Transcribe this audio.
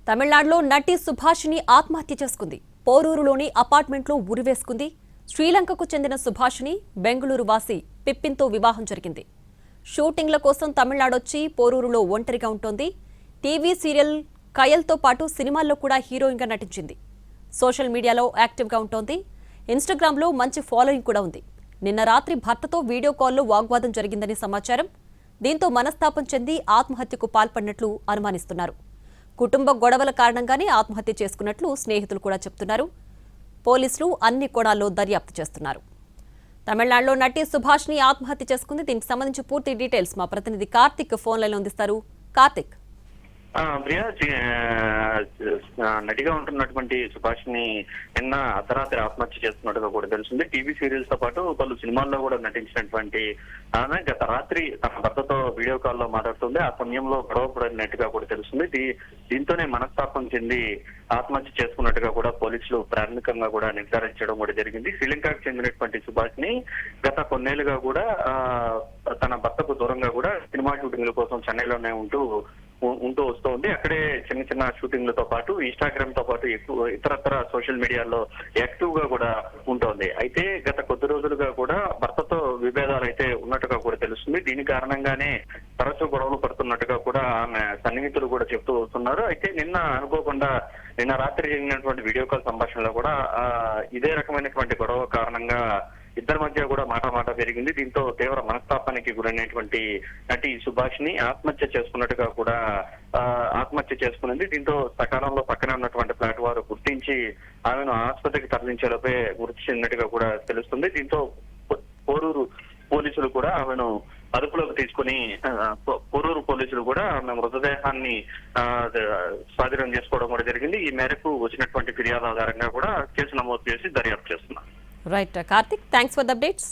తమిళనాడులో నటి సుభాషిణి ఆత్మహత్య చేసుకుంది. పోరూరులోని అపార్ట్మెంట్లో ఉరివేసుకుంది. శ్రీలంకకు చెందిన సుభాషిణి బెంగళూరు వాసి పిప్పిన్తో వివాహం జరిగింది. షూటింగ్ల కోసం తమిళనాడొచ్చి పోరూరులో ఒంటరిగా ఉంటోంది. టీవీ సీరియల్ కయల్తో పాటు సినిమాల్లో కూడా హీరోయిన్గా నటించింది. సోషల్ మీడియాలో యాక్టివ్గా ఉంటోంది. ఇన్స్టాగ్రామ్లో మంచి ఫాలోయింగ్ కూడా ఉంది. నిన్న రాత్రి భర్తతో వీడియో కాల్లో వాగ్వాదం జరిగిందని సమాచారం. దీంతో మనస్తాపం చెంది ఆత్మహత్యకు పాల్పడినట్లు అనుమానిస్తున్నారు. కుటుంబ గొడవల కారణంగానే ఆత్మహత్య చేసుకున్నట్లు స్నేహితులు కూడా చెబుతున్నారు. పోలీసులు అన్ని కోణాల్లో దర్యాప్తు చేస్తున్నారు. తమిళనాడులో నటి సుభాష్ని ఆత్మహత్య చేసుకుంది. దీనికి సంబంధించి పూర్తి డీటెయిల్స్ మా ప్రతినిధి కార్తిక్ ఫోన్ లైన్లో అందిస్తారు. కార్తిక్, ప్రియా, నటిగా ఉంటున్నటువంటి సుభాష్ని నిన్న అర్ధరాత్రి ఆత్మహత్య చేస్తున్నట్టుగా కూడా తెలిసింది. టీవీ సీరియల్స్ తో పాటు పలు సినిమాల్లో కూడా నటించినటువంటి ఆమె గత రాత్రి తన భర్తతో వీడియో కాల్లో మాట్లాడుతుంది. ఆ సమయంలో గొడవ పడినట్టుగా కూడా తెలుస్తుంది. దీంతోనే మనస్తాపం చెంది ఆత్మహత్య చేసుకున్నట్టుగా కూడా పోలీసులు ప్రాథమికంగా కూడా నిర్ధారించడం కూడా జరిగింది. శ్రీలంకకు చెందినటువంటి సుభాష్ని గత కొన్నేళ్లుగా కూడా తన భర్తకు దూరంగా కూడా సినిమా షూటింగ్ల కోసం చెన్నైలోనే ఉంటూ వస్తోంది. అక్కడే చిన్న చిన్న షూటింగ్లతో పాటు ఇన్స్టాగ్రామ్ తో పాటు ఎక్కువ ఇతరత్ర సోషల్ మీడియాలో యాక్టివ్ గా కూడా ఉంటోంది. అయితే గత కొద్ది రోజులుగా కూడా భర్తతో విభేదాలు అయితే ఉన్నట్టుగా కూడా తెలుస్తుంది. దీని కారణంగానే తరచూ గొడవలు పడుతున్నట్టుగా కూడా ఆమె సన్నిహితులు కూడా చెప్తూ వస్తున్నారు. అయితే నిన్న అనుకోకుండా నిన్న రాత్రి జరిగినటువంటి వీడియో కాల్ సంభాషణలో కూడా ఇదే రకమైనటువంటి గొడవ కారణంగా ఇద్దరి మధ్య కూడా మాట పెరిగింది. దీంతో తీవ్ర మనస్తాపానికి గురైనటువంటి నటి సుభాష్ని ఆత్మహత్య చేసుకున్నట్టుగా కూడా ఆత్మహత్య చేసుకున్నది. దీంతో సకాలంలో పక్కనే ఉన్నటువంటి ఫ్లాట్ వారు గుర్తించి ఆమెను ఆసుపత్రికి తరలించేలోపే మృతి చెందినట్టుగా కూడా తెలుస్తుంది. దీంతో పోరూరు పోలీసులు కూడా ఆమెను అదుపులోకి తీసుకుని పోరూరు పోలీసులు కూడా ఆమె మృతదేహాన్ని స్వాధీనం చేసుకోవడం కూడా జరిగింది. ఈ మేరకు వచ్చినటువంటి ఫిర్యాదు ఆధారంగా కూడా కేసు నమోదు చేసి దర్యాప్తు చేస్తున్నారు. Right Karthik, thanks for the updates.